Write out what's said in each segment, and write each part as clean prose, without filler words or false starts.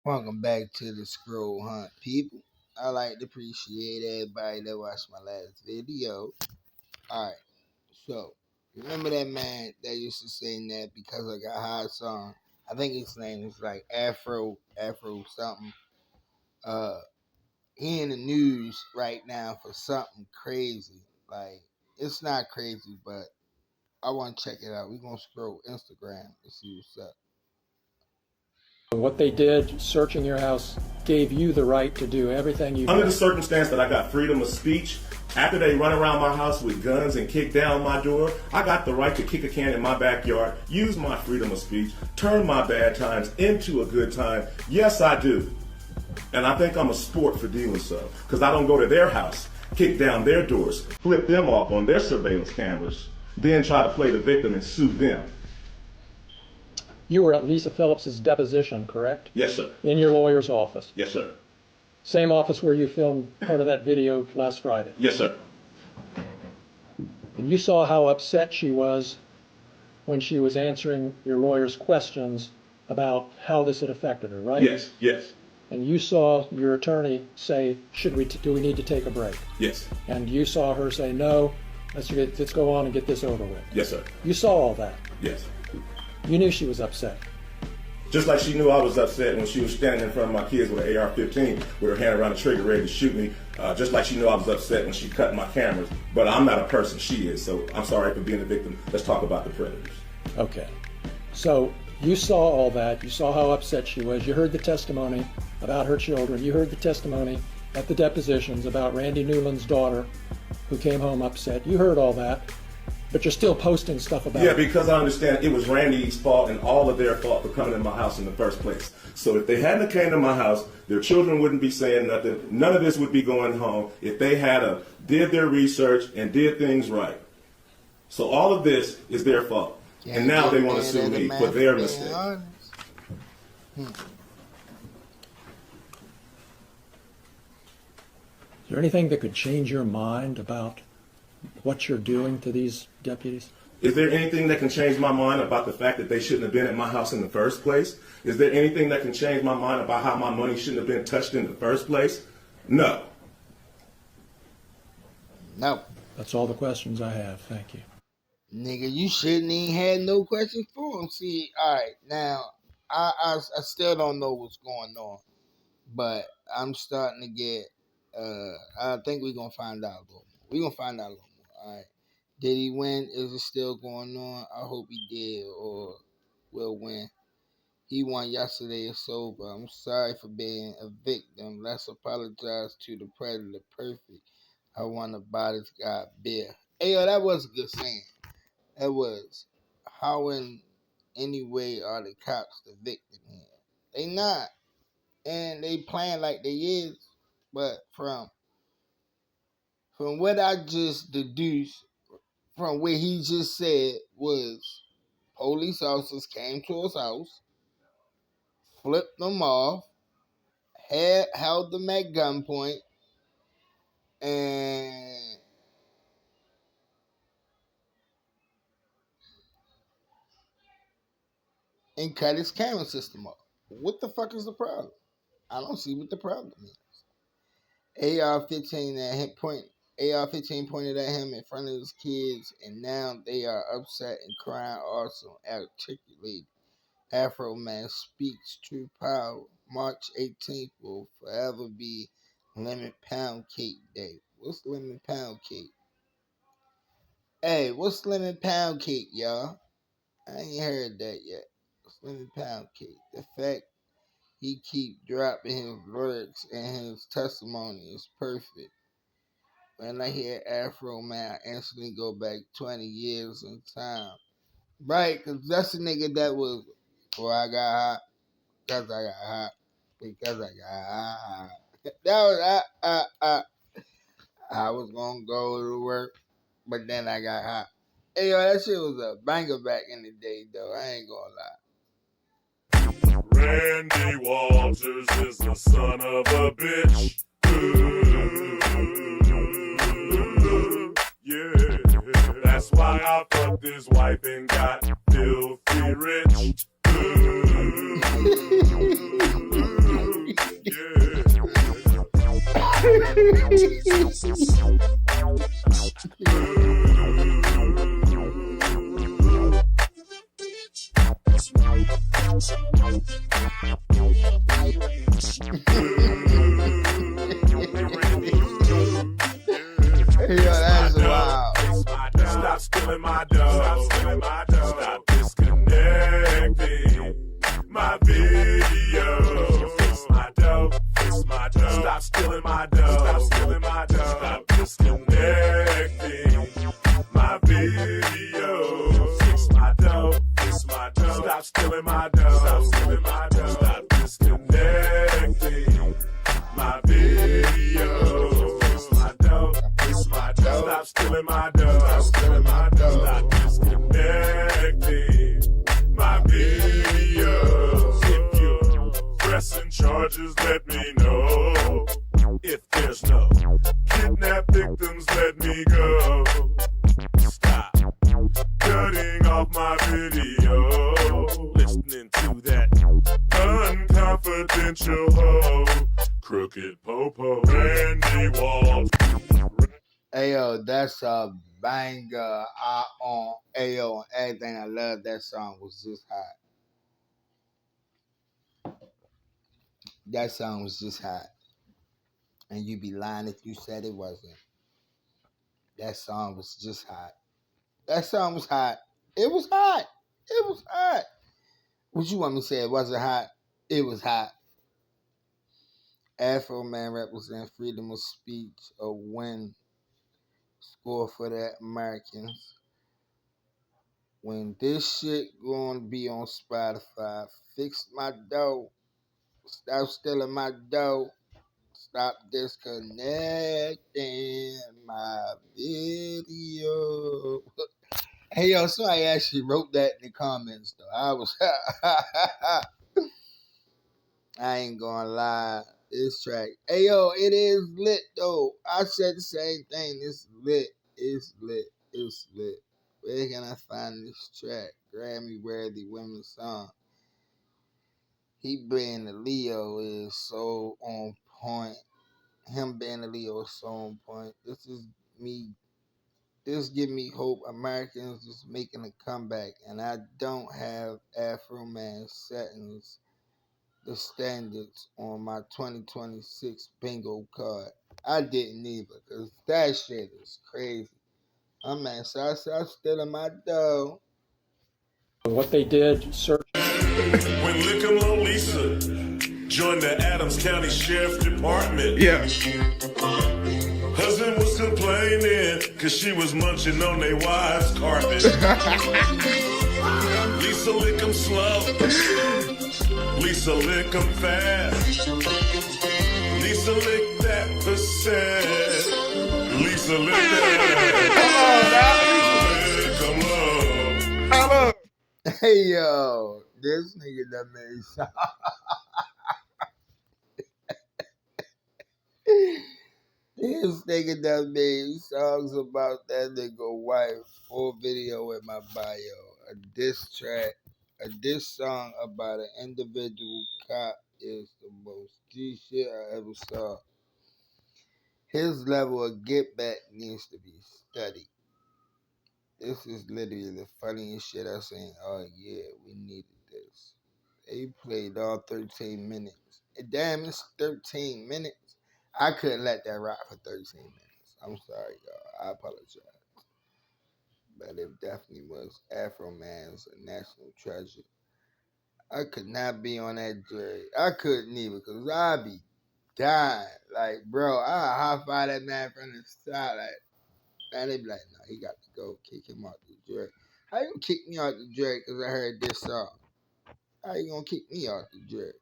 Welcome back to the Scroll Hunt, people. I like to appreciate everybody that watched my last video. Alright, so remember that man that used to sing that Because I Got High song? I think his name is like Afro something. He in the news right now for something crazy. Like, it's not crazy, but I want to check it out. We're going to scroll Instagram and see what's up. What they did, searching your house, gave you the right to do everything you Under the circumstance that I got freedom of speech, after they run around my house with guns and kick down my door, I got the right to kick a can in my backyard, use my freedom of speech, turn my bad times into a good time. Yes, I do. And I think I'm a sport for doing so, because I don't go to their house, kick down their doors, flip them off on their surveillance cameras, then try to play the victim and sue them. You were at Lisa Phillips's deposition, correct? Yes, sir. In your lawyer's office. Yes, sir. Same office where you filmed part of that video last Friday. Yes, sir. And you saw how upset she was when she was answering your lawyer's questions about how this had affected her, right? Yes, yes. And you saw your attorney say, do we need to take a break? Yes. And you saw her say, no, let's go on and get this over with. Yes, sir. You saw all that. Yes. You knew she was upset. Just like she knew I was upset when she was standing in front of my kids with an AR-15 with her hand around the trigger ready to shoot me. Just like she knew I was upset when she cut my cameras. But I'm not a person, she is. So I'm sorry for being a victim. Let's talk about the predators. Okay. So you saw all that. You saw how upset she was. You heard the testimony about her children. You heard the testimony at the depositions about Randy Newland's daughter who came home upset. You heard all that. But you're still posting stuff about it. Yeah, because I understand it was Randy's fault and all of their fault for coming in my house in the first place. So if they hadn't came to my house, their children wouldn't be saying nothing. None of this would be going home if they had did their research and did things right. So all of this is their fault. And now they want to sue me for their mistake. Is there anything that could change your mind about what you're doing to these deputies? Is there anything that can change my mind about the fact that they shouldn't have been at my house in the first place? Is there anything that can change my mind about how my money shouldn't have been touched in the first place? No. No. That's all the questions I have. Thank you. Nigga, you shouldn't even had no questions for him. See, alright, now, I still don't know what's going on. But I'm starting to get, I think we're going to find out a little more. We're going to find out a little more, alright? Did he win? Is it still going on? I hope he did or will win. He won yesterday. It's over. I'm sorry for being a victim. Let's apologize to the predator. Perfect. I want to buy this guy beer. Hey, yo, that was a good saying. That was. How in any way are the cops the victim here? They not. And they playing like they is. But from what I just deduced from what he just said was police officers came to his house, flipped them off, held them at gunpoint, and cut his camera system off. What the fuck is the problem? I don't see what the problem is. AR-15 pointed at him in front of his kids, and now they are upset and crying. Also articulated. Afroman speaks true power. March 18th will forever be Lemon Pound Cake Day. What's Lemon Pound Cake? Hey, what's Lemon Pound Cake, y'all? I ain't heard that yet. What's Lemon Pound Cake? The fact he keep dropping his lyrics and his testimony is perfect. When I hear Afroman, I instantly go back 20 years in time. Right, because that's the nigga that was, well, I got hot, because I got hot, because I got hot. That was, I was going to go to work, but then I got hot. Hey, yo, that shit was a banger back in the day, though. I ain't going to lie. Randy Walters is the son of a bitch. Ooh, yeah, that's why I fucked his wife and got filthy rich. Ooh, That's wild. Stop stealing my dough. Stop stealing my dough. Stop disconnecting my video. Fix my dough. Fix my dough. Stop stealing my dough. Stop stealing my dough. Stop disconnecting my video. Fix my dough. Fix my dough. Stop stealing my dough. Stop stealing my dough. Stop disconnecting my video. Fix my dough. Fix my dough. Stop stealing my dough. Stop stealing my dough. Stop disconnecting my video. If you're pressing charges, let me know. If there's no kidnap victims, let me go. Stop cutting off my video. Listening to that unconfidential hoe. Crooked Popo, Randy Walt. Ayo, that's a banger. Ayo, everything I love that song was just hot. That song was just hot. And you'd be lying if you said it wasn't. That song was just hot. That song was hot. It was hot. It was hot. What you want me to say? It wasn't hot. It was hot. Afroman represents freedom of speech, a win score for the Americans. When this shit gonna be on Spotify, fix my dough. Stop stealing my dough. Stop disconnecting my video. Hey, yo, somebody actually wrote that in the comments, though. I was... I ain't gonna lie. This track. Hey, yo, it is lit, though. I said the same thing. It's lit. It's lit. It's lit. Where can I find this track? Grammy-worthy women's song. He being the Leo is so on point. Him being the Leo is so on point. This give me hope. Americans is making a comeback, and I don't have Afroman settings the standards on my 2026 bingo card. I didn't either, because that shit is crazy. Man, so I stealing my dough. What they did, search. When Lickum Lisa joined the Adams County Sheriff's Department. Yeah. Husband was complaining because she was munching on their wife's carpet. Lisa Lickum slow. Lisa Lickum fast. Lisa lick that percent. Lisa lick that. Come on. Hello. Hey, yo, this nigga that made song. This nigga that made songs about that nigga wife. Full video in my bio. A diss track. A diss song about an individual cop is the most G shit I ever saw. His level of get back needs to be studied. This is literally the funniest shit I've seen. Oh yeah, we needed this. They played all 13 minutes. And damn, it's 13 minutes. I couldn't let that rock for 13 minutes. I'm sorry, y'all. I apologize. But it definitely was. Afroman's a national treasure. I could not be on that jury. I couldn't even, because I'd be dying. Like, bro, I high five that man from the side. Like, man, they be like, no, he got to go. Kick him out the jury. How you gonna kick me out the jury because I heard this song? How you gonna kick me out the jury?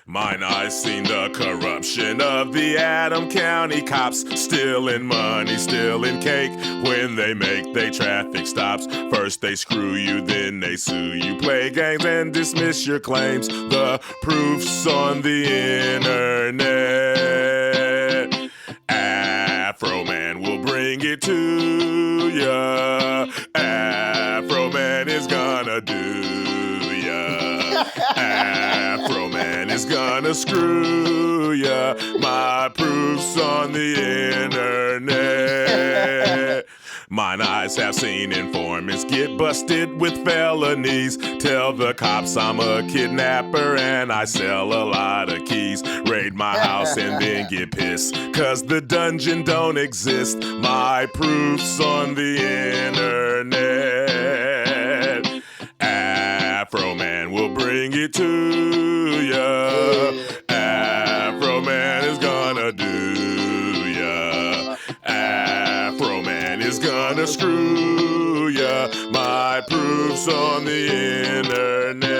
Mine eyes seen the corruption of the Adam County cops, stealing money, stealing cake when they make they traffic stops. First they screw you, then they sue you, play games and dismiss your claims. The proof's on the internet. Afroman will bring it to ya. Afroman is gonna do ya. Afroman is gonna screw ya. My proof's on the internet. Mine eyes have seen informants get busted with felonies. Tell the cops I'm a kidnapper and I sell a lot of keys. Raid my house and then get pissed, cause the dungeon don't exist. My proof's on the internet. Afroman will bring it to ya. Afroman is gonna do ya. Afroman is gonna screw ya. My proof's on the internet.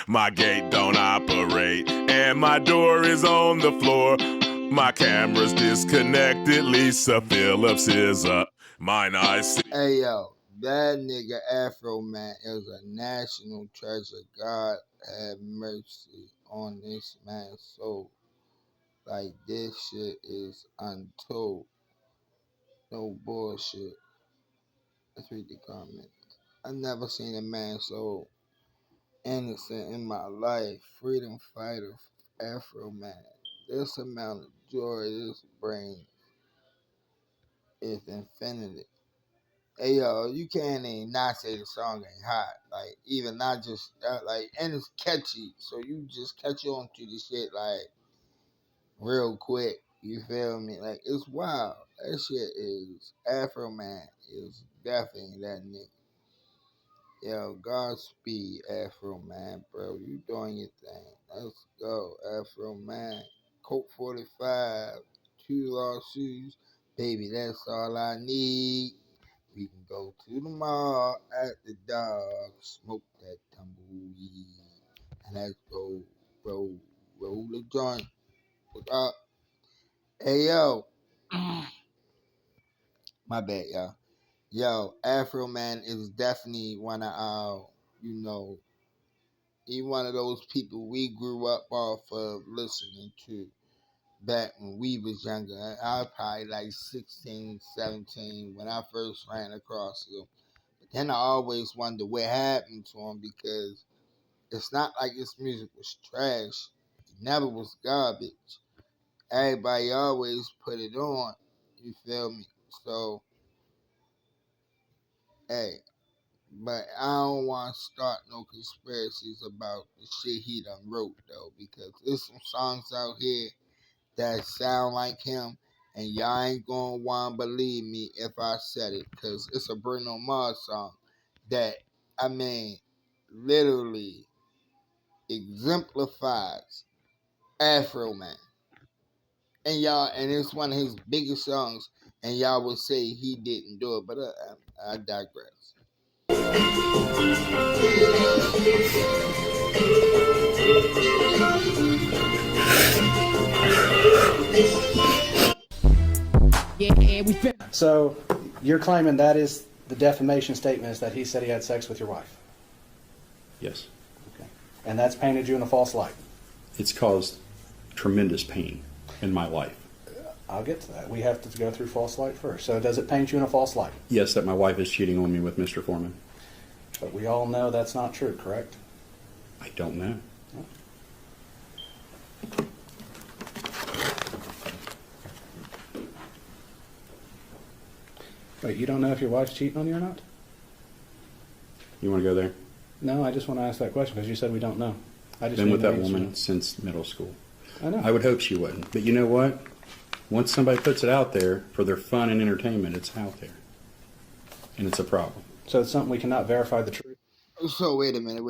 My gate don't operate and my door is on the floor. My camera's disconnected. Lisa Phillips is up. Mine eyes see. Hey yo, that nigga Afroman is a national treasure. God have mercy on this man's soul. Like, this shit is untold. No bullshit. Let's read the comment. I never seen a man so innocent in my life. Freedom fighter, Afroman. This amount of joy this brings is infinity. Hey yo, you can't even not say the song ain't hot. Like, even not just like, and it's catchy, so you just catch on to the shit like real quick. You feel me? Like, it's wild. That shit is Afroman is definitely that nigga. Yo, Godspeed, Afroman, bro. You doing your thing. Let's go, Afroman. Coke 45, 2 lawsuits. Baby, that's all I need. We can go to the mall at the dog, smoke that tumbleweed, and let's go roll the joint. What's up? Hey yo, my bad, y'all. Yo, Afro Man is definitely one of our, you know, he one of those people we grew up off of listening to back when we was younger. I was probably like 16, 17 when I first ran across him. Then I always wonder what happened to him because it's not like his music was trash. It never was garbage. Everybody always put it on. You feel me? So, hey, but I don't want to start no conspiracies about the shit he done wrote though, because there's some songs out here that sound like him, and y'all ain't gonna wanna believe me if I said it, cause it's a Bruno Mars song that, I mean, literally exemplifies Afro Man. And y'all, and it's one of his biggest songs, and y'all will say he didn't do it, but I digress. So you're claiming that is the defamation statement is that he said he had sex with your wife. Yes. Okay. And that's painted you in a false light. It's caused tremendous pain in my life. I'll get to that. We have to go through false light first. So does it paint you in a false light? Yes, that my wife is cheating on me with Mr. Foreman. But we all know that's not true, correct? I don't know. Wait, you don't know if your wife's cheating on you or not? You want to go there? No, I just want to ask that question because you said we don't know. I just Been with need that to woman answer. since middle school. I know. I would hope she wouldn't. But you know what? Once somebody puts it out there for their fun and entertainment, it's out there. And it's a problem. So it's something we cannot verify the truth. So wait a minute.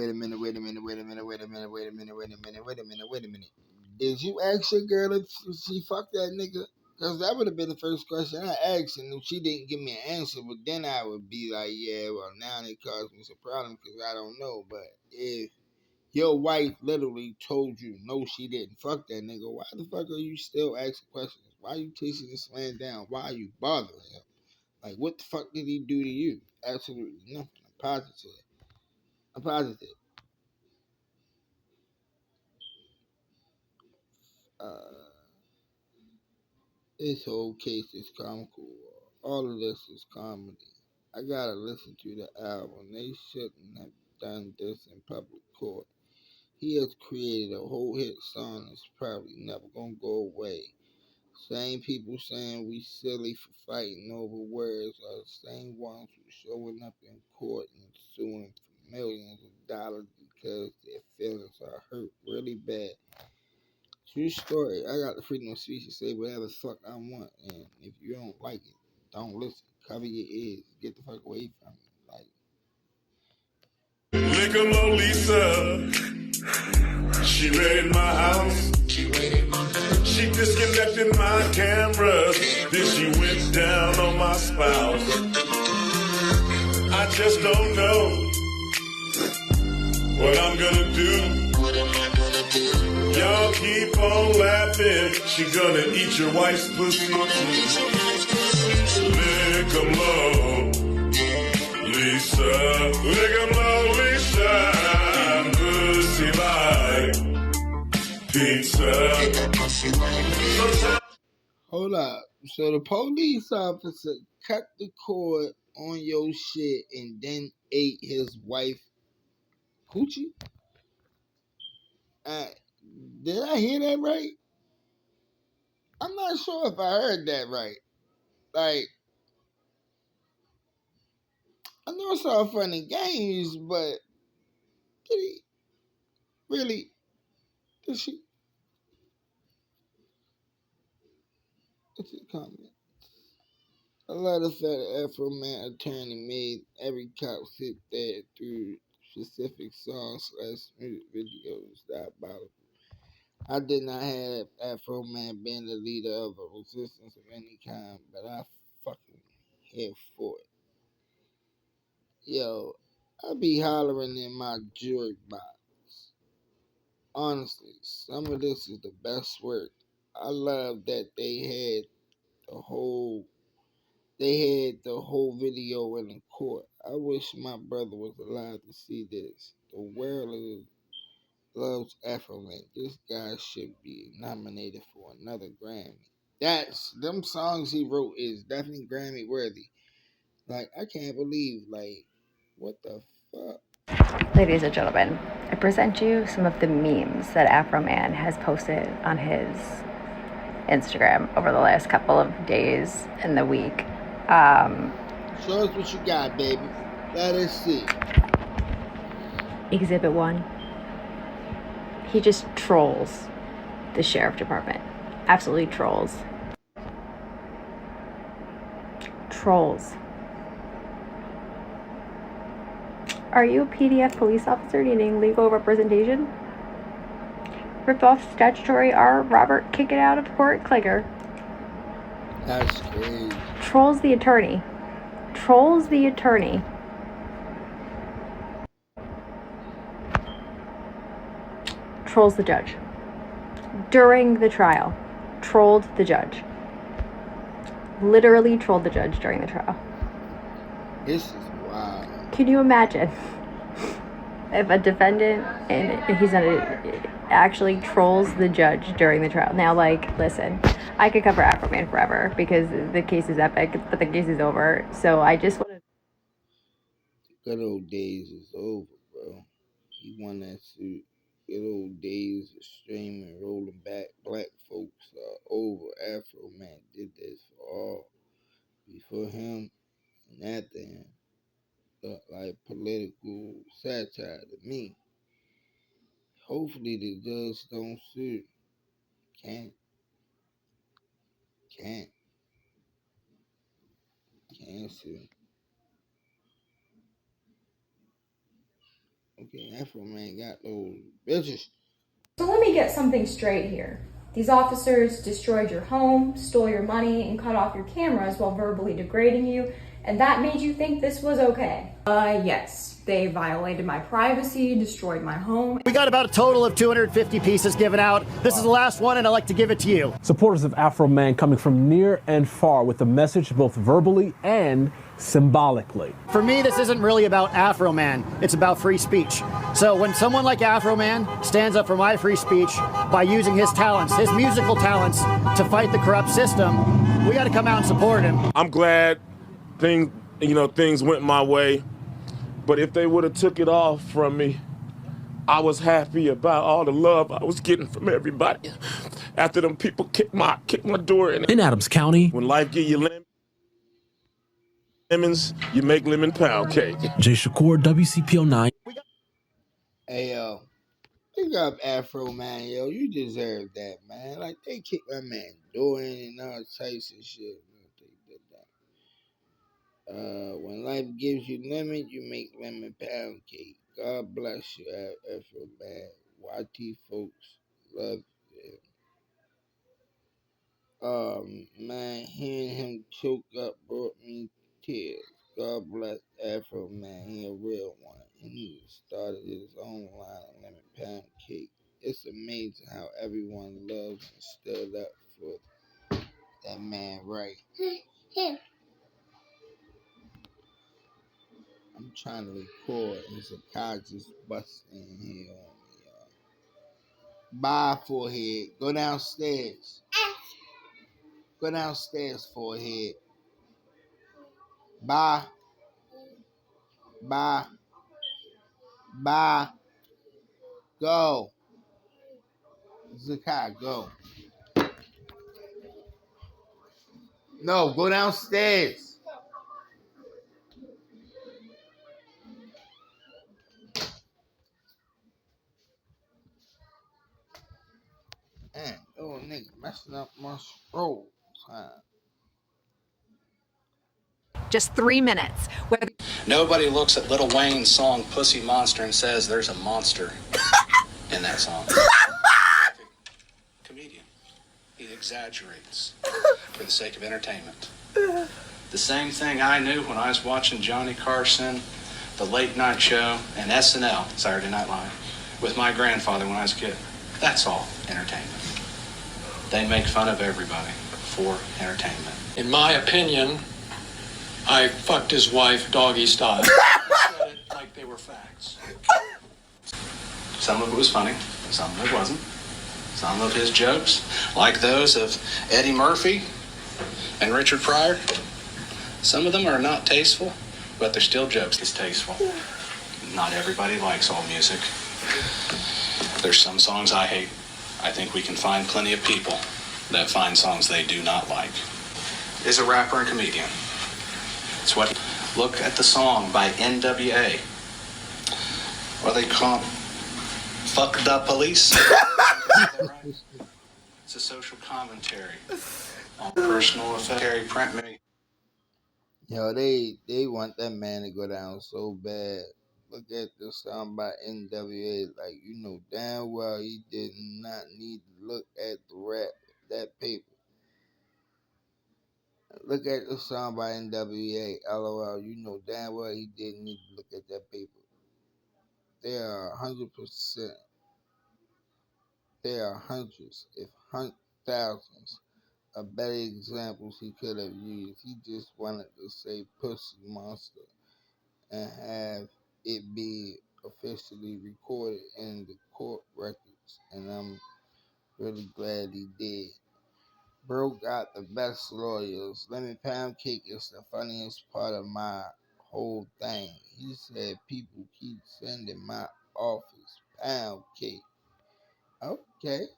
Did you ask your girl if she fucked that nigga? Because that would have been the first question I asked, and if she didn't give me an answer, but then I would be like, yeah, well, now it caused me some problem because I don't know. But if your wife literally told you no, she didn't fuck that nigga, why the fuck are you still asking questions? Why are you chasing this man down? Why are you bothering him? Like, what the fuck did he do to you? Absolutely nothing. I'm positive. I'm positive. Uh, this whole case is comical. All of this is comedy. I gotta listen to the album. They shouldn't have done this in public court. He has created a whole hit song that's probably never gonna go away. Same people saying we silly for fighting over words are the same ones who showing up in court and suing for millions of dollars because their feelings are hurt really bad. True story. I got the freedom of speech to say whatever the fuck I want, and if you don't like it, don't listen. Cover your ears. Get the fuck away from me. Lick Lisa, she raided my house. She disconnected my cameras. Then she went down on my spouse. I just don't know what I'm gonna do. Y'all keep on laughing. She gonna eat your wife's pussy. Lick 'em low, Lisa. Lick 'em low, Lisa. Pussy like pizza. Hold up. So the police officer cut the cord on your shit and then ate his wife coochie? Did I hear that right? I'm not sure if I heard that right. Like, I know it's all fun and games, but did he really? Did she? What's the comment? A lot of fat Afroman attorney made every cop sit there through specific songs / music videos diabolical. I did not have Afroman being the leader of a resistance of any kind, but I fucking here for it. Yo, I be hollering in my jury box. Honestly, some of this is the best work. I love that the whole they had the whole video in the court. I wish my brother was alive to see this. The world loves Afroman. This guy should be nominated for another Grammy. That's them songs he wrote is definitely Grammy worthy. Like, I can't believe, like, what the fuck? Ladies and gentlemen, I present you some of the memes that Afroman has posted on his Instagram over the last couple of days and the week. Show us what you got, baby. Let us see. Exhibit 1. He just trolls the sheriff department. Absolutely trolls. Trolls. Are you a PDF police officer needing legal representation? Rip off statutory R. Robert kick it out of court clicker. That's crazy. Trolls the attorney. Trolls the attorney. Trolls the judge. During the trial. Trolled the judge. Literally trolled the judge during the trial. This is wild. Can you imagine if a defendant and he's actually trolls the judge during the trial? Now, like, listen, I could cover Afroman forever because the case is epic, but the case is over. So I just want to. The good old days is over, bro. He won that suit. Good old days of streaming, rolling back. Black folks are over. Afroman did this for all. Before him and after him. Look like political satire to me. Hopefully the judge don't sue. Can't sue. Okay, Afroman got those bitches. So let me get something straight here. These officers destroyed your home, stole your money, and cut off your cameras while verbally degrading you, and that made you think this was okay? Yes. They violated my privacy, destroyed my home. We got about a total of 250 pieces given out. This is the last one, and I'd like to give it to you. Supporters of Afroman coming from near and far with the message both verbally and symbolically. For me, this isn't really about Afroman. It's about free speech. So when someone like Afroman stands up for my free speech by using his talents, his musical talents, to fight the corrupt system, we got to come out and support him. I'm glad things went my way. But if they would have took it off from me, I was happy about all the love I was getting from everybody. After them people kicked my door in. In Adams County, When life give you lemons, you make lemon pound cake. Jay Shakur, WCPO 9. Hey yo, pick up Afro Man, yo. You deserve that, man. Like they kicked my man door in and all types of shit. They did that. When life gives you lemon, you make lemon pound cake. God bless you, Afro Man. YT folks love you. Man, hearing him choke up brought me tears. God bless Afro Man. He a real one. And he started his own line of lemon pound cake. It's amazing how everyone loves and stood up for that man, right? I'm trying to record and Sakai just busting in here on me, y'all. Bye, forehead. Go downstairs. Go downstairs, forehead. Bye. Bye. Bye. Go. Zakai, go. No, go downstairs. Man, oh nigga, messing up my scroll time. Just 3 minutes. Nobody looks at Lil Wayne's song Pussy Monster and says there's a monster in that song. Comedian. He exaggerates for the sake of entertainment. The same thing I knew when I was watching Johnny Carson, The Late Night Show, and SNL, Saturday Night Live, with my grandfather when I was a kid. That's all entertainment. They make fun of everybody for entertainment. In my opinion, I fucked his wife doggy style. I said it like they were facts. Some of it was funny, some of it wasn't. Some of his jokes, like those of Eddie Murphy and Richard Pryor, some of them are not tasteful, but they're still jokes. It's tasteful. Not everybody likes all music. There's some songs I hate. I think we can find plenty of people that find songs they do not like. Is a rapper and comedian. It's what. Look at the song by NWA. What they call it? Fuck the police. It's a social commentary on personal effect. Print me. Yo, they want that man to go down so bad. Look at the song by NWA. Like, you know damn well he did not need to look at the rap, that paper. Look at the song by NWA, LOL. You know damn well he didn't need to look at that paper. There are 100%. There are hundreds, if thousands, of better examples he could have used. He just wanted to say pussy monster and have it be officially recorded in the court records. And I'm really glad he did. Bro got the best lawyers. Lemon Pound Cake is the funniest part of my whole thing. He said people keep sending my office pound cake. Okay.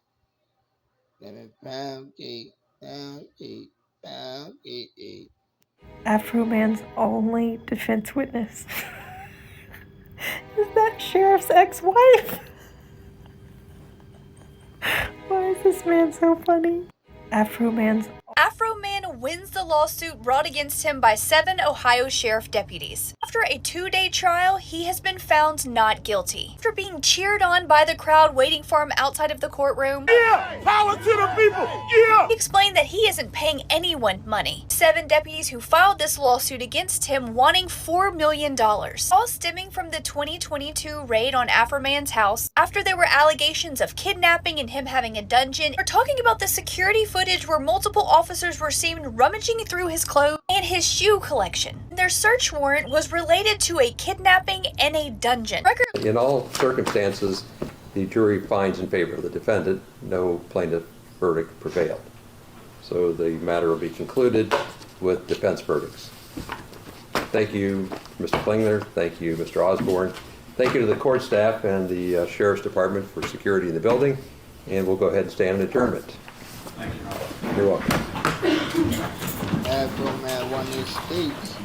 Lemon Pound Cake, pound cake, pound cake. Afroman's only defense witness is that sheriff's ex-wife. Why is this man so funny? Afroman wins the lawsuit brought against him by 7 Ohio sheriff deputies. After a 2-day trial, he has been found not guilty. After being cheered on by the crowd waiting for him outside of the courtroom, Yeah! Power to the people! Yeah! he explained that he isn't paying anyone money. 7 deputies who filed this lawsuit against him wanting $4 million, all stemming from the 2022 raid on Afroman's house after there were allegations of kidnapping and him having a dungeon. We're talking about the security footage where multiple officers were seen rummaging through his clothes and his shoe collection. Their search warrant was related to a kidnapping and a dungeon. In all circumstances, the jury finds in favor of the defendant. No plaintiff verdict prevailed. So the matter will be concluded with defense verdicts. Thank you, Mr. Klingler. Thank you, Mr. Osborne. Thank you to the court staff and the Sheriff's Department for security in the building, and we'll go ahead and stand in adjournment. Thank you. You're welcome. Afroman won his states.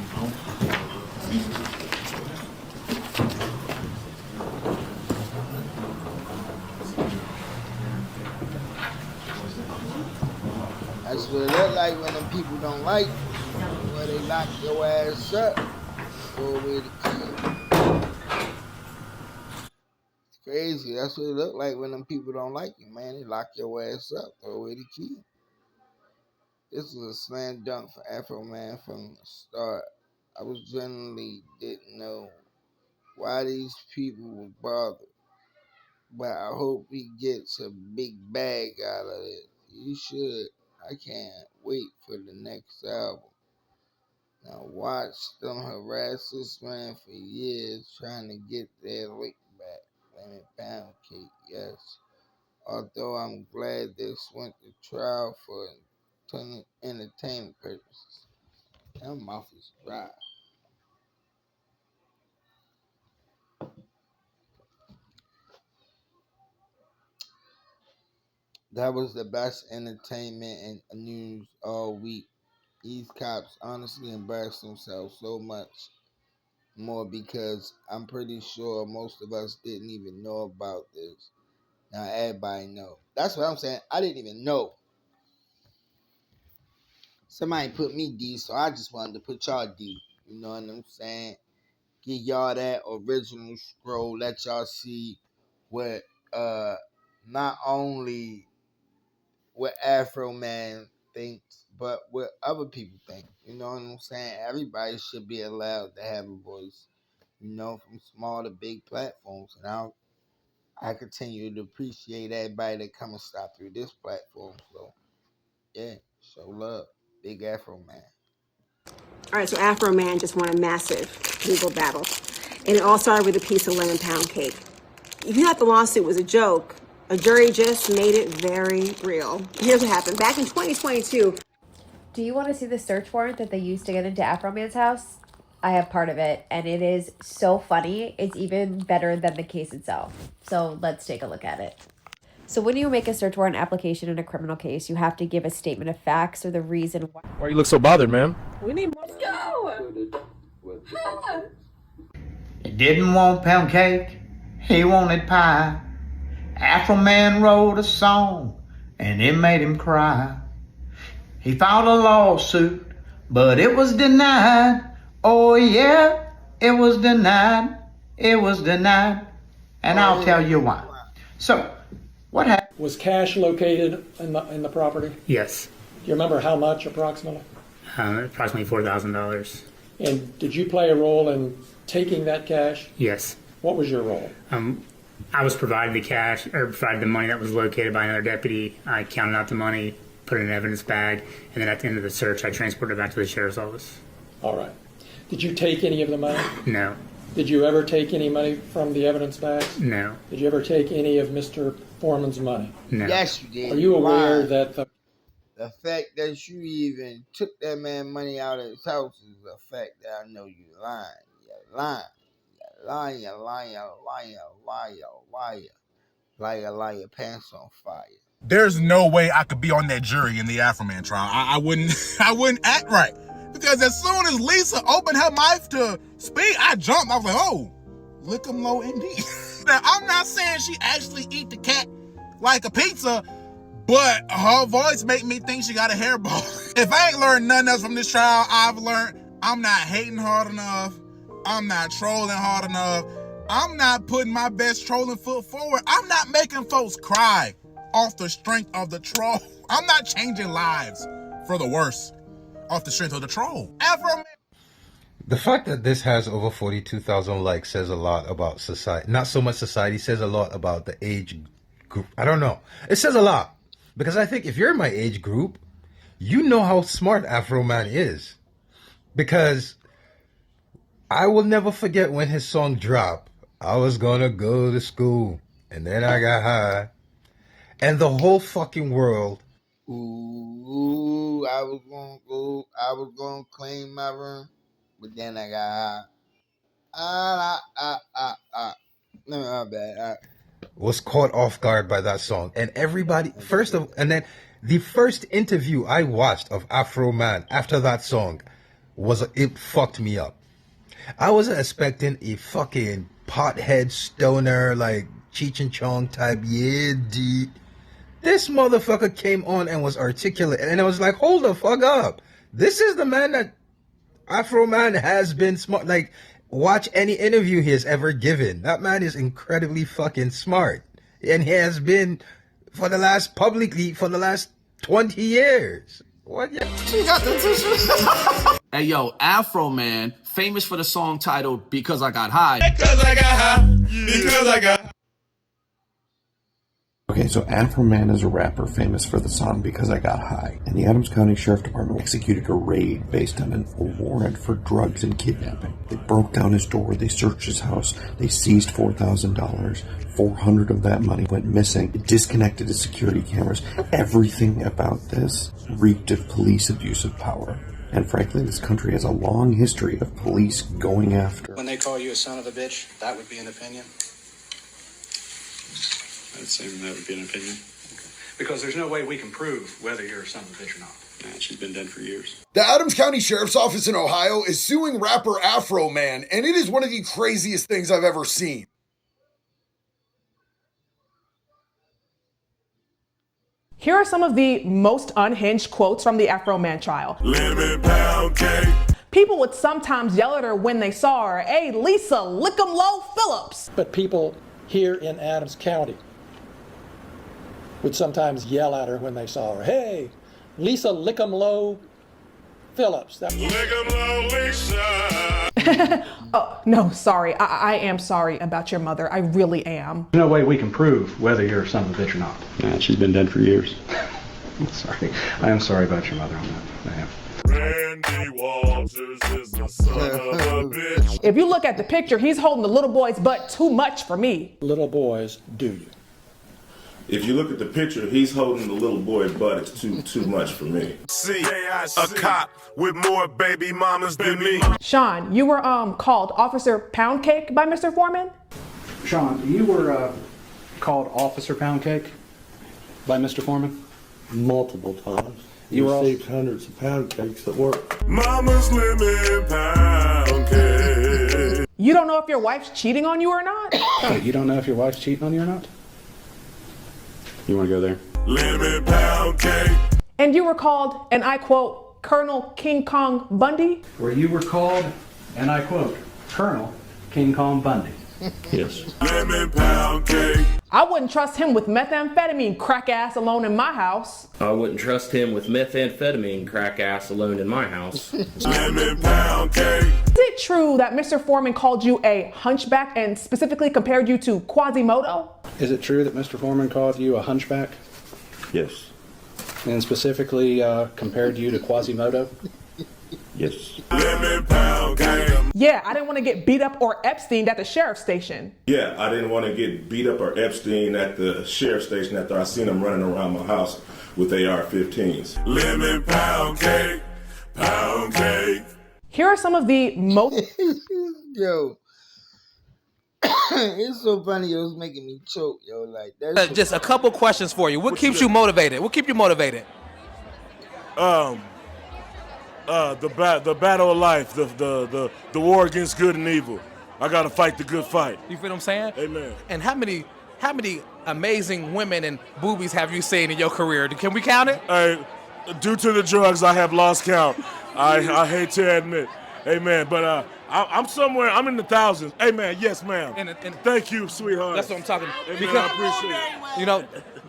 That's what it look like when them people don't like you. Where they lock your ass up. Go away the key. It's crazy. That's what it look like when them people don't like you, man. They lock your ass up. Throw away the key. This was a slam dunk for Afroman from the start. I was generally didn't know why these people were bothered. But I hope he gets a big bag out of it. He should. I can't wait for the next album. Now watch them harass this man for years trying to get their lick back. Lemon pound cake, yes. Although I'm glad this went to trial for entertainment purposes. That mouth is dry. That was the best entertainment and news all week. These cops honestly embarrassed themselves so much more because I'm pretty sure most of us didn't even know about this. Now everybody know. That's what I'm saying. I didn't even know. Somebody put me D, so I just wanted to put y'all D. You know what I'm saying? Give y'all that original scroll. Let y'all see what not only what Afroman thinks, but what other people think. You know what I'm saying? Everybody should be allowed to have a voice. You know, from small to big platforms. And I continue to appreciate everybody that come and stop through this platform. So, yeah, show love. Big Afro Man. All right, so Afroman just won a massive legal battle. And it all started with a piece of lemon pound cake. If you thought the lawsuit was a joke, a jury just made it very real. Here's what happened. Back in 2022. Do you want to see the search warrant that they used to get into Afroman's house? I have part of it, and it is so funny. It's even better than the case itself. So let's take a look at it. So when you make a search warrant application in a criminal case, you have to give a statement of facts or the reason why. Why you look so bothered, ma'am? We need more. Let's go! He didn't want pound cake, he wanted pie. Afroman wrote a song, and it made him cry. He filed a lawsuit, but it was denied. Oh yeah, it was denied. It was denied. And I'll tell you why. So, what happened? Was cash located in the property? Yes. Do you remember how much approximately? Approximately $4,000. And did you play a role in taking that cash? Yes. What was your role? I was provided the cash, or provided the money that was located by another deputy. I counted out the money, put it in an evidence bag, and then at the end of the search, I transported it back to the sheriff's office. All right. Did you take any of the money? No. Did you ever take any money from the evidence bags? No. Did you ever take any of Mr. Foreman's money? No. Yes, you did. Are you aware lying. that the fact that you even took that man money out of his house is a fact that I know you lying. You're lying. You're lying. You're lying. You're lying. Liar, liar, pants on fire. There's no way I could be on that jury in the Afroman trial. I wouldn't I wouldn't act right. Because as soon as Lisa opened her mouth to speak, I jumped. I was like, oh, lick 'em low indeed. Now, I'm not saying she actually eat the cat like a pizza, but her voice make me think she got a hairball. If I ain't learned nothing else from this trial, I've learned I'm not hating hard enough. I'm not trolling hard enough. I'm not putting my best trolling foot forward. I'm not making folks cry off the strength of the troll. I'm not changing lives for the worse off the strength of the troll. Afroman. The fact that this has over 42,000 likes says a lot about society. Not so much society, says a lot about the age group. I don't know. It says a lot. Because I think if you're in my age group, you know how smart Afroman is. Because I will never forget when his song dropped. I was gonna go to school, and then I got high. And the whole fucking world. Ooh, I was gonna claim my room, but then I got high. No, my bad. Was caught off guard by that song, and everybody and then the first interview I watched of Afroman after that song it fucked me up. I wasn't expecting a fucking pothead stoner like Cheech and Chong type. This motherfucker came on and was articulate, and I was like, hold the fuck up. This is the man that Afroman has been smart. Like, watch any interview he has ever given. That man is incredibly fucking smart. And he has been for the last 20 years. What? She got the tissue. Hey, yo, Afroman, famous for the song titled Because I Got High. Because I got high. Because I got high. Okay, so Afroman is a rapper famous for the song Because I Got High, and the Adams County Sheriff Department executed a raid based on a warrant for drugs and kidnapping. They broke down his door, they searched his house, they seized $4,000, 400 of that money went missing, it disconnected his security cameras. Everything about this reeked of police abuse of power. And frankly, this country has a long history of police going after. When they call you a son of a bitch, that would be an opinion? I'd say that would be an opinion. Okay. Because there's no way we can prove whether you're a son of a bitch or not. Nah, she's been dead for years. The Adams County Sheriff's Office in Ohio is suing rapper Afroman, and it is one of the craziest things I've ever seen. Here are some of the most unhinged quotes from the Afroman trial. Lemon pound cake. People would sometimes yell at her when they saw her, "Hey, Lisa, lick 'em low, Phillips." But people here in Adams County would sometimes yell at her when they saw her, "Hey, Lisa, lick 'em low, Phillips." Lick 'em low, Lisa. Oh, no, sorry. I am sorry about your mother. I really am. There's no way we can prove whether you're a son of a bitch or not. Nah, she's been dead for years. I'm sorry. I am sorry about your mother on that. I am. Randy Walters is the son of a bitch. If you look at the picture, he's holding the little boy's butt too much for me. Little boys, do you? If you look at the picture, he's holding the little boy butt. It's too much for me. See, a cop with more baby mamas than me. Sean, you were called Officer Pound Cake by Mr. Foreman? Sean, you were called Officer Pound Cake by Mr. Foreman? Multiple times. You received hundreds of pound cakes at work. Mama's lemon pound cake. You don't know if your wife's cheating on you or not? Wait, you don't know if your wife's cheating on you or not? You want to go there? Lemon pound cake. And you were called, and I quote, Colonel King Kong Bundy? Where you were called, and I quote, Colonel King Kong Bundy. Yes. Lemon pound cake. I wouldn't trust him with methamphetamine crack ass alone in my house. I wouldn't trust him with methamphetamine crack ass alone in my house. Lemon pound cake. Is it true that Mr. Foreman called you a hunchback and specifically compared you to Quasimodo? Is it true that Mr. Foreman called you a hunchback? Yes. And specifically compared you to Quasimodo? Yes. Lemon pound cake. Yeah, I didn't want to get beat up or Epsteined at the sheriff's station. Yeah, I didn't want to get beat up or Epstein at the sheriff's station after I seen him running around my house with AR-15s. Lemon pound cake. Pound cake. Here are some of the most... Yo. It's so funny, it was making me choke, yo. Like that's Just a couple questions for you. What keeps you motivated? What keeps you motivated? The battle of life, the war against good and evil. I gotta fight the good fight. You feel what I'm saying? Amen. And how many amazing women and boobies have you seen in your career? Can we count it? Hey, due to the drugs, I have lost count. I hate to admit. Amen. But I'm somewhere. I'm in the thousands. Amen. Yes, ma'am. And thank you, sweetheart. That's what I'm talking about. Amen, Because I appreciate it. you know,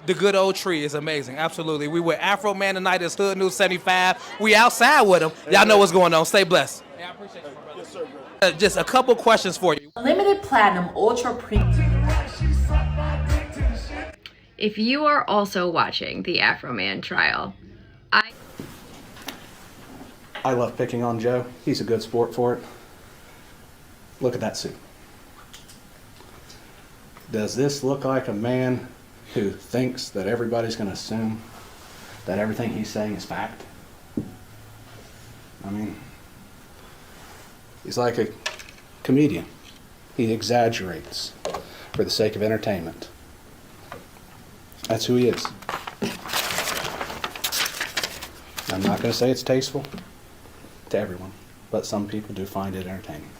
the good old tree is amazing. Absolutely. We with Afroman tonight. It's Hood News 75. We outside with him. Y'all know what's going on. Stay blessed. Yeah, I appreciate it, my brother. Yes, sir, bro. Just a couple questions for you. Limited Platinum Ultra Premium. If you are also watching the Afroman trial, I love picking on Joe. He's a good sport for it. Look at that suit. Does this look like a man who thinks that everybody's going to assume that everything he's saying is fact? I mean, he's like a comedian. He exaggerates. for the sake of entertainment. That's who he is. I'm not going to say it's tasteful to everyone, but some people do find it entertaining.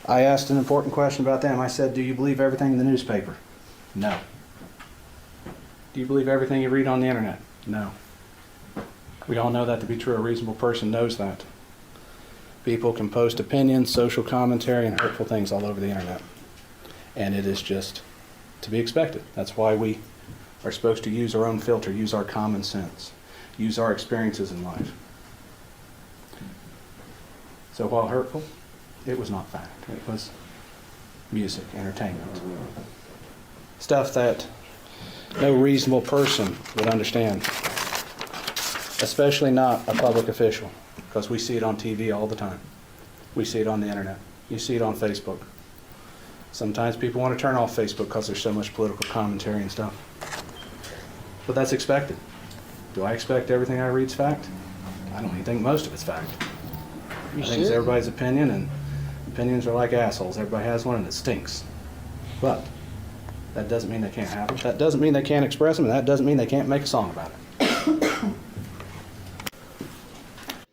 I asked an important question about them. I said, do you believe everything in the newspaper? No. Do you believe everything you read on the internet? No. We all know that to be true. A reasonable person knows that. People can post opinions, social commentary, and hurtful things all over the internet. And it is just to be expected. That's why we are supposed to use our own filter, use our common sense, use our experiences in life. So while hurtful, it was not fact. It was music, entertainment. Stuff that no reasonable person would understand, especially not a public official, because we see it on TV all the time. We see it on the internet. You see it on Facebook. Sometimes people want to turn off Facebook because there's so much political commentary and stuff. But that's expected. Do I expect everything I read's fact? I don't even think most of it's fact. I think it's everybody's opinion, and opinions are like assholes. Everybody has one and it stinks. But that doesn't mean they can't have them. That doesn't mean they can't express them, and that doesn't mean they can't make a song about it.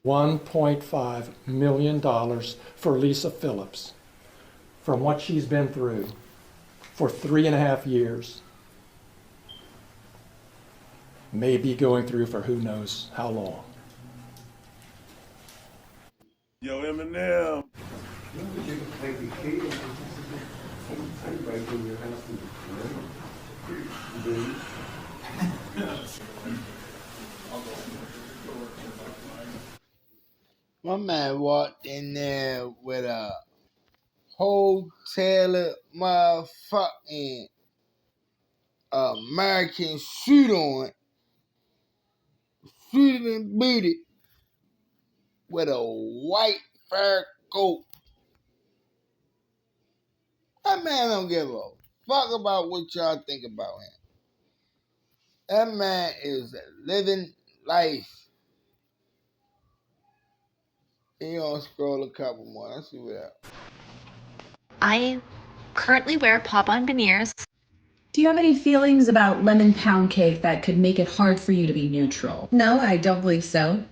$1.5 million for Lisa Phillips from what she's been through for 3.5 years. Maybe going through for who knows how long. Yo, Eminem. My man walked in there with a whole tailored motherfucking American suit on, suited and booted, with a white fur coat. That man don't give a fuck about what y'all think about him. That man is living life. He gonna scroll a couple more. Let's see what else. I currently wear pop-on veneers. Do you have any feelings about lemon pound cake that could make it hard for you to be neutral? No, I don't believe so.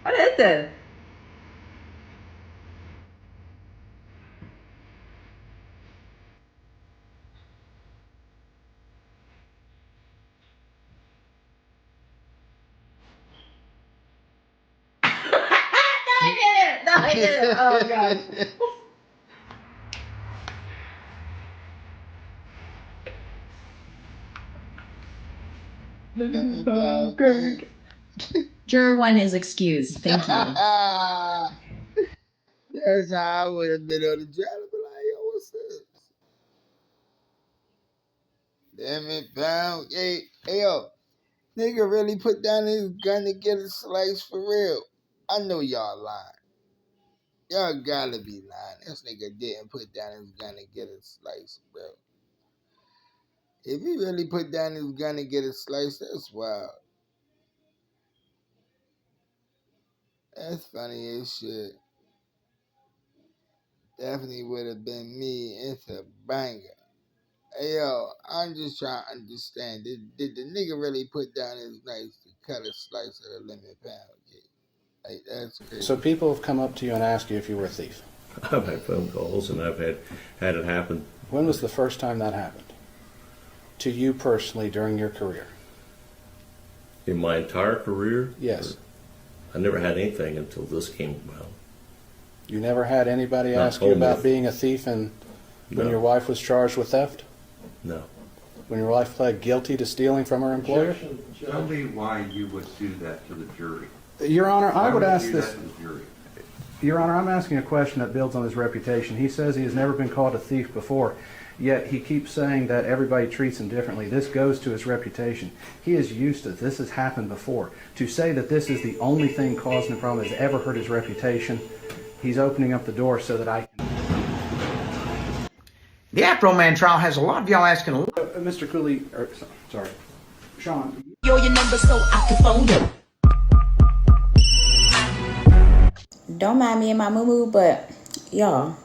What is this? No, I did it. Oh, God. Oh, God. Juror 1 is excused. Thank you. That's how I would have been on the job. I'd be like, yo, what's this? Damn it, pound. Hey, yo, nigga really put down his gun to get a slice for real. I know y'all lying. Y'all gotta be lying. This nigga didn't put down his gun to get a slice, bro. If he really put down his gun to get a slice, that's wild. That's funny as shit. Definitely would have been me. It's a banger. Hey, yo, I'm just trying to understand. Did the nigga really put down his knife to cut a slice of the lemon pound cake? Like, that's crazy. So people have come up to you and asked you if you were a thief. I've had phone calls and I've had it happen. When was the first time that happened? To you personally during your career? In my entire career? Yes. I never had anything until this came about. You never had anybody Not ask you told me. about being a thief and when No. your wife was charged with theft? No. When your wife pled guilty to stealing from her employer? Tell me why you would do that to the jury. Your Honor, I Why would you ask do this. that to the jury? Your Honor, I'm asking a question that builds on his reputation. He says he has never been called a thief before, yet he keeps saying that everybody treats him differently. This goes to his reputation. He is used to this. Has happened before. To say that this is the only thing causing the problem has ever hurt his reputation, he's opening up the door so that I can... The Afroman trial has a lot of y'all asking a lot. Mr. Cooley, sorry. Sean. Your number so I can phone you. Don't mind me and my moo, but y'all,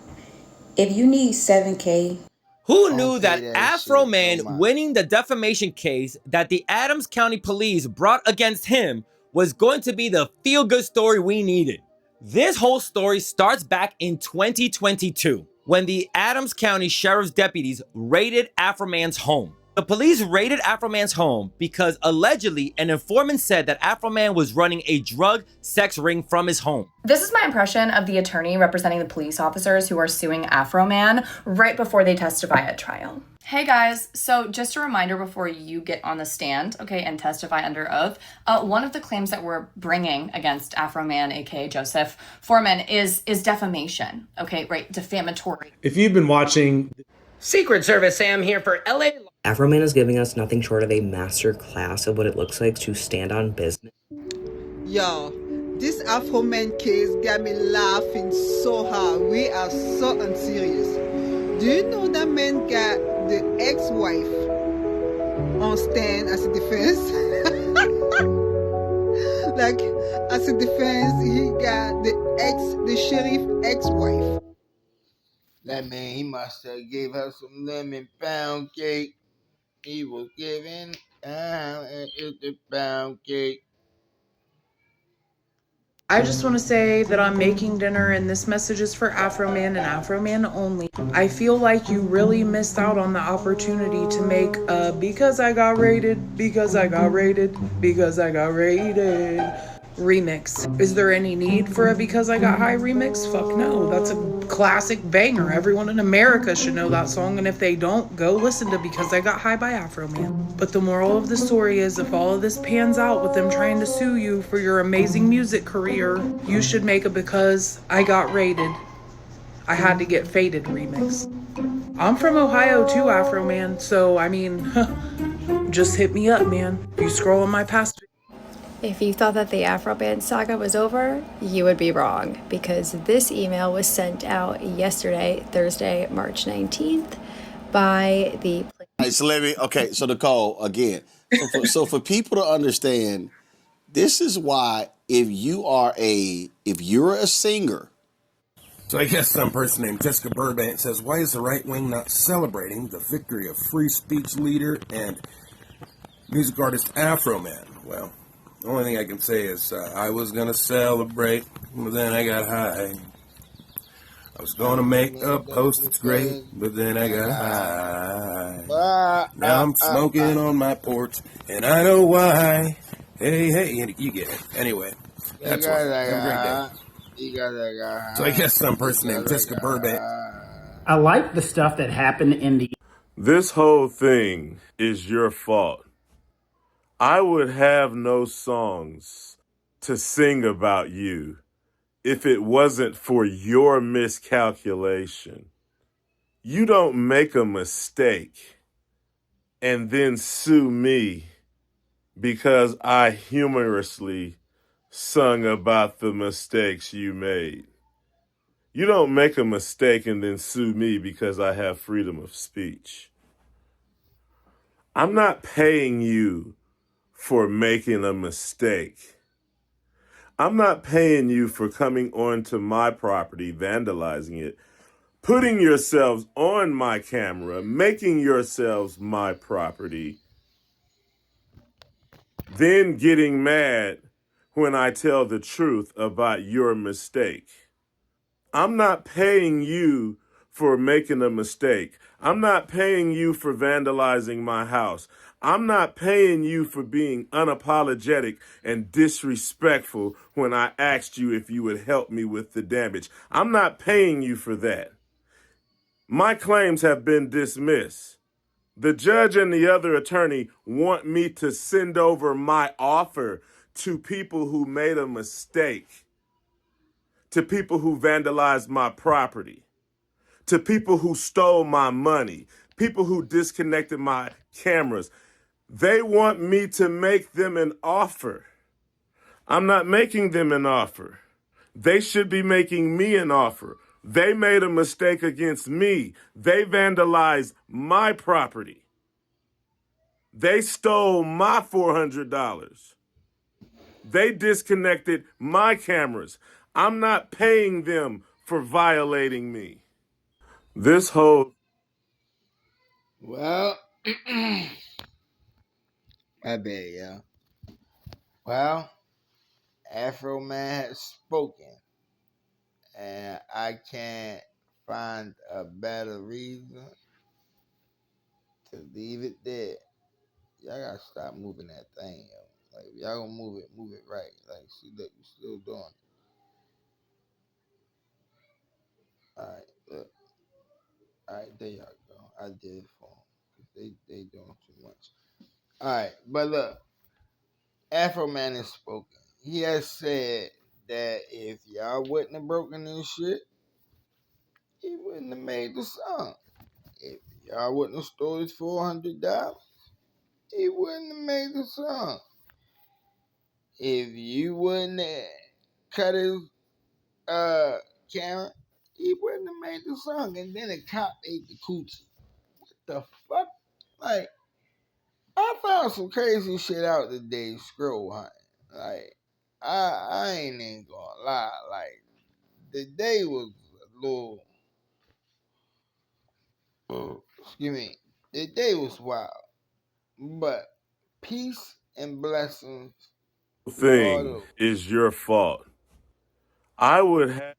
if you need 7K. Who Don't knew play that that shit no Afroman more. winning the defamation case that the Adams County Police brought against him was going to be the feel-good story we needed? This whole story starts back in 2022 when the Adams County Sheriff's deputies raided Afroman's home. The police raided Afroman's home because allegedly an informant said that Afroman was running a drug sex ring from his home. This is my impression of the attorney representing the police officers who are suing Afroman right before they testify at trial. Hey guys, so just a reminder before you get on the stand, okay, and testify under oath, one of the claims that we're bringing against Afroman, aka Joseph Foreman, is defamation, okay, right, defamatory. If you've been watching... Secret Service Sam here for LA. Afroman is giving us nothing short of a master class of what it looks like to stand on business. Yo, this Afroman case got me laughing so hard. We are so unserious. Do you know that man got the ex-wife on stand as a defense? Like, as a defense, he got the sheriff ex-wife. That man, he must have gave her some lemon pound cake. He was giving the pound cake. I just want to say that I'm making dinner and this message is for Afroman and Afroman only. I feel like you really missed out on the opportunity to make a because I got raided remix. Is there any need for a Because I Got High remix? Fuck no. That's a classic banger. Everyone in America should know that song, and if they don't, go listen to Because I Got High by Afroman. But the moral of the story is if all of this pans out with them trying to sue you for your amazing music career, you should make a Because I Got Raided, I Had to Get Faded remix. I'm from Ohio too, Afroman, so I mean, just hit me up, man. If you scroll on my past. If you thought that the Afroman saga was over, you would be wrong, because this email was sent out yesterday, Thursday, March 19th, by the... All right, so so Nicole, again, so for people to understand, this is why if you're a singer. So I guess some person named Jessica Burbank says, why is the right wing not celebrating the victory of free speech leader and music artist Afroman? Well, the only thing I can say is I was going to celebrate, but then I got high. I was going to make a post that's great, but then I got high. Now I'm smoking on my porch, and I know why. Hey, you get it. Anyway, that's why. Have a great day. So I guess some person named Jessica Burbank. I like the stuff that happened in the... This whole thing is your fault. I would have no songs to sing about you if it wasn't for your miscalculation. You don't make a mistake and then sue me because I humorously sung about the mistakes you made. You don't make a mistake and then sue me because I have freedom of speech. I'm not paying you for making a mistake. I'm not paying you for coming onto my property, vandalizing it, putting yourselves on my camera, making yourselves my property, then getting mad when I tell the truth about your mistake. I'm not paying you for making a mistake. I'm not paying you for vandalizing my house. I'm not paying you for being unapologetic and disrespectful when I asked you if you would help me with the damage. I'm not paying you for that. My claims have been dismissed. The judge and the other attorney want me to send over my offer to people who made a mistake, to people who vandalized my property, to people who stole my money, people who disconnected my cameras. They want me to make them an offer. I'm not making them an offer. They should be making me an offer. They made a mistake against me. They vandalized my property. They stole my $400. They disconnected my cameras. I'm not paying them for violating me. This whole Well, I bet, yeah. Well, Afroman has spoken, and I can't find a better reason to leave it there. Y'all gotta stop moving that thing, yo. Like, if y'all gonna move it right. Like, see, look, you still doing it. All right, look. All right, there y'all go. I did it for them. They doing too much. All right, but look, Afroman has spoken. He has said that if y'all wouldn't have broken this shit, he wouldn't have made the song. If y'all wouldn't have stole his $400, he wouldn't have made the song. If you wouldn't have cut his camera, he wouldn't have made the song. And then a cop ate the coochie. What the fuck? Like, I found some crazy shit out today scroll hunting. Like, I ain't even gonna lie. Like, the day was a little, excuse me, the day was wild. But peace and blessings to all thing those. is your fault. I would have